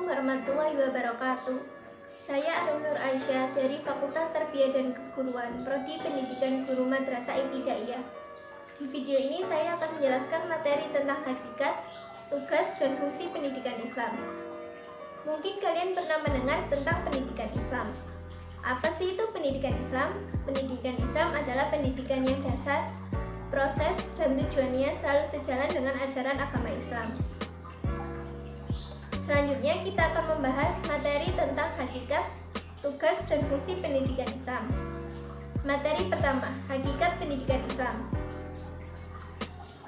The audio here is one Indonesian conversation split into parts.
Assalamualaikum warahmatullahi wabarakatuh. Saya Arun Nur Aisyah dari Fakultas Tarbiyah dan Keguruan, Prodi Pendidikan Guru Madrasah Ibtidaiyah. Di video ini saya akan menjelaskan materi tentang hakikat, tugas, dan fungsi pendidikan Islam. Mungkin kalian pernah mendengar tentang pendidikan Islam. Apa sih itu pendidikan Islam? Pendidikan Islam adalah pendidikan yang dasar, proses, dan tujuannya selalu sejalan dengan ajaran agama Islam. Selanjutnya kita akan membahas materi tentang hakikat, tugas, dan fungsi pendidikan Islam. Materi pertama, hakikat pendidikan Islam.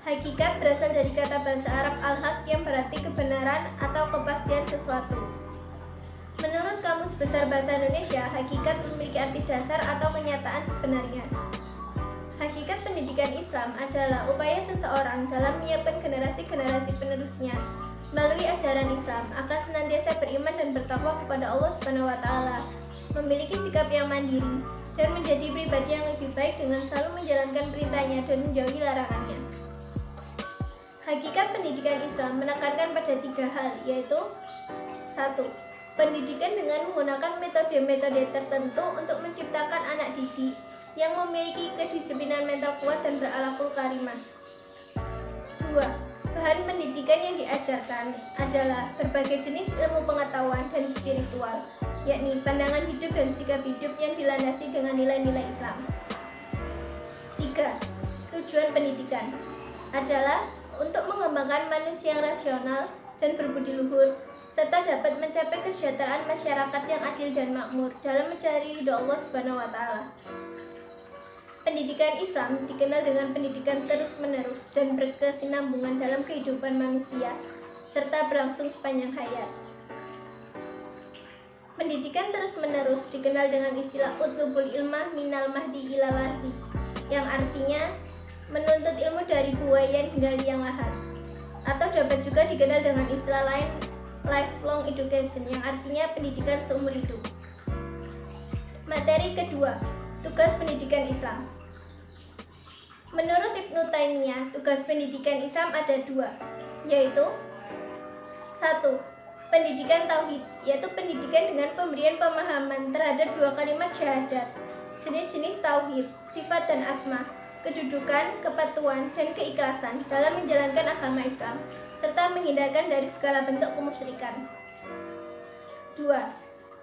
Hakikat berasal dari kata bahasa Arab al-haq yang berarti kebenaran atau kepastian sesuatu. Menurut Kamus Besar Bahasa Indonesia, hakikat memiliki arti dasar atau kenyataan sebenarnya. Hakikat pendidikan Islam adalah upaya seseorang dalam menyiapkan generasi-generasi penerusnya melalui ajaran Islam akan senantiasa beriman dan bertakwa kepada Allah SWT, memiliki sikap yang mandiri, dan menjadi pribadi yang lebih baik dengan selalu menjalankan perintahnya dan menjauhi larangannya. Hakikat pendidikan Islam menekankan pada 3 hal, yaitu 1. Pendidikan dengan menggunakan metode-metode tertentu untuk menciptakan anak didik yang memiliki kedisiplinan mental kuat dan berakhlakul karimah. 2. Bahan pendidikan yang diajarkan adalah berbagai jenis ilmu pengetahuan dan spiritual, yakni pandangan hidup dan sikap hidup yang dilandasi dengan nilai-nilai Islam. 3. Tujuan pendidikan adalah untuk mengembangkan manusia yang rasional dan berbudi luhur, serta dapat mencapai kesejahteraan masyarakat yang adil dan makmur dalam mencari ridho Allah SWT. Pendidikan Islam dikenal dengan pendidikan terus-menerus dan berkesinambungan dalam kehidupan manusia, serta berlangsung sepanjang hayat. Pendidikan terus-menerus dikenal dengan istilah utlubul ilmah minal mahdi ilal lahdi, yang artinya menuntut ilmu dari buayan hingga liang lahat. Atau dapat juga dikenal dengan istilah lain lifelong education, yang artinya pendidikan seumur hidup. Materi kedua, tugas pendidikan Islam. Menurut Ibnu Taimiyah, tugas pendidikan Islam ada 2, yaitu 1. Pendidikan tauhid, yaitu pendidikan dengan pemberian pemahaman terhadap 2 kalimat syahadat, jenis-jenis tauhid, sifat dan asma, kedudukan, kepatuhan, dan keikhlasan dalam menjalankan agama Islam, serta menghindarkan dari segala bentuk kemusyrikan. 2.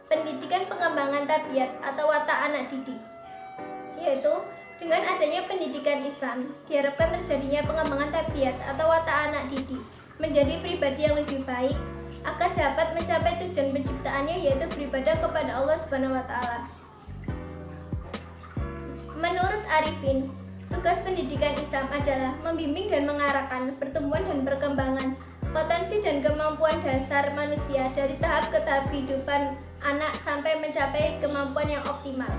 Pendidikan pengembangan tabiat atau watak anak didik, yaitu dengan adanya pendidikan Islam diharapkan terjadinya pengembangan tabiat atau watak anak didik menjadi pribadi yang lebih baik agar dapat mencapai tujuan penciptaannya, yaitu beribadah kepada Allah SWT. Menurut Arifin, tugas pendidikan Islam adalah membimbing dan mengarahkan pertumbuhan dan perkembangan potensi dan kemampuan dasar manusia dari tahap ke tahap kehidupan anak sampai mencapai kemampuan yang optimal.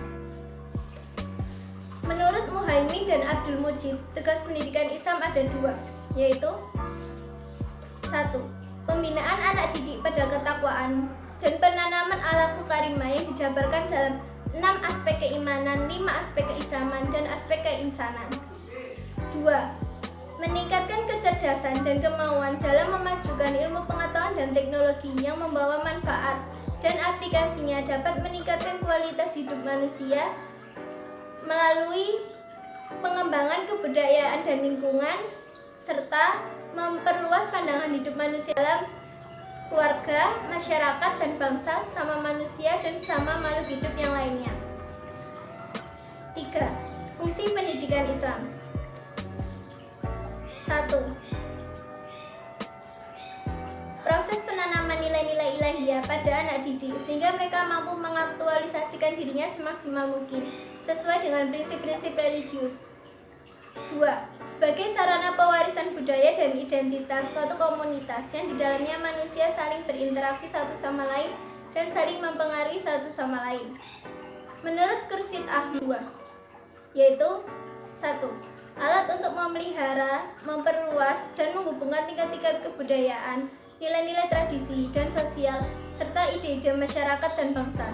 Menurut Muhaimin dan Abdul Mujib, tugas pendidikan Islam ada 2, yaitu 1. Pembinaan anak didik pada ketakwaan dan penanaman akhlakul karimah yang dijabarkan dalam 6 aspek keimanan, 5 aspek keislaman, dan aspek keinsanan. 2. Meningkatkan kecerdasan dan kemauan dalam memajukan ilmu pengetahuan dan teknologi yang membawa manfaat dan aplikasinya dapat meningkatkan kualitas hidup manusia melalui pengembangan kebudayaan dan lingkungan, serta memperluas pandangan hidup manusia dalam keluarga, masyarakat, dan bangsa, sesama manusia, dan sesama makhluk hidup yang lainnya. 3. Fungsi pendidikan Islam. 1. Proses penanaman nilai-nilai ilahiyah pada anak didik sehingga mereka mampu mengaktualisasikan dirinya semaksimal mungkin sesuai dengan prinsip-prinsip religius. 2. Sebagai sarana pewarisan budaya dan identitas suatu komunitas yang di dalamnya manusia saling berinteraksi satu sama lain dan saling mempengaruhi satu sama lain. Menurut Khursyid Ahmad, yaitu 1. Alat untuk memelihara, memperluas, dan menghubungkan tingkat-tingkat kebudayaan, nilai-nilai tradisi dan sosial, serta ide-ide masyarakat dan bangsa.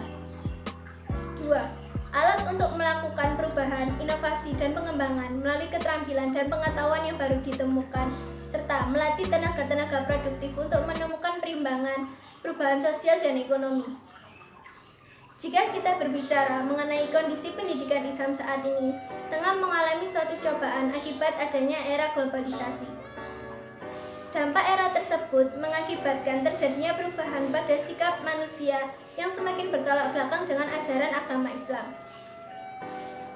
2. Alat untuk melakukan perubahan, inovasi, dan pengembangan melalui keterampilan dan pengetahuan yang baru ditemukan, serta melatih tenaga-tenaga produktif untuk menemukan perimbangan perubahan sosial dan ekonomi. Jika kita berbicara mengenai kondisi pendidikan Islam saat ini, tengah mengalami suatu cobaan akibat adanya era globalisasi. Dampak era tersebut mengakibatkan terjadinya perubahan pada sikap manusia yang semakin bertolak belakang dengan ajaran agama Islam.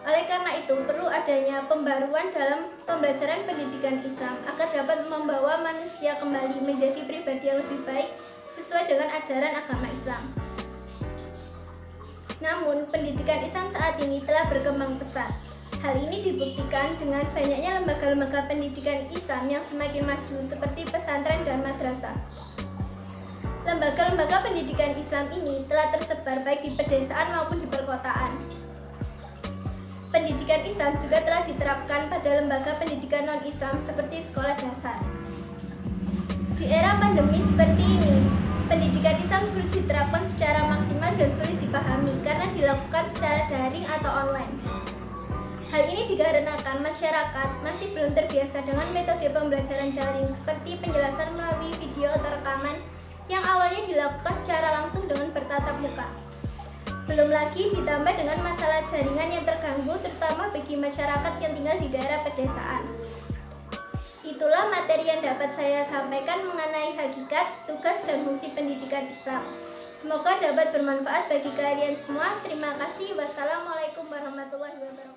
Oleh karena itu, perlu adanya pembaruan dalam pembelajaran pendidikan Islam agar dapat membawa manusia kembali menjadi pribadi yang lebih baik sesuai dengan ajaran agama Islam. Namun, pendidikan Islam saat ini telah berkembang pesat. Hal ini dibuktikan dengan banyaknya lembaga-lembaga pendidikan Islam yang semakin maju seperti pesantren dan madrasah. Lembaga-lembaga pendidikan Islam ini telah tersebar baik di pedesaan maupun di perkotaan. Pendidikan Islam juga telah diterapkan pada lembaga pendidikan non-Islam seperti sekolah dasar. Di era pandemi seperti ini, pendidikan Islam sulit diterapkan secara maksimal dan sulit dipahami karena dilakukan secara daring atau online. Hal ini dikarenakan masyarakat masih belum terbiasa dengan metode pembelajaran daring seperti penjelasan melalui video atau rekaman yang awalnya dilakukan secara langsung dengan bertatap muka. Belum lagi ditambah dengan masalah jaringan yang terganggu terutama bagi masyarakat yang tinggal di daerah pedesaan. Itulah materi yang dapat saya sampaikan mengenai hakikat, tugas, dan fungsi pendidikan Islam. Semoga dapat bermanfaat bagi kalian semua. Terima kasih. Wassalamualaikum warahmatullahi wabarakatuh.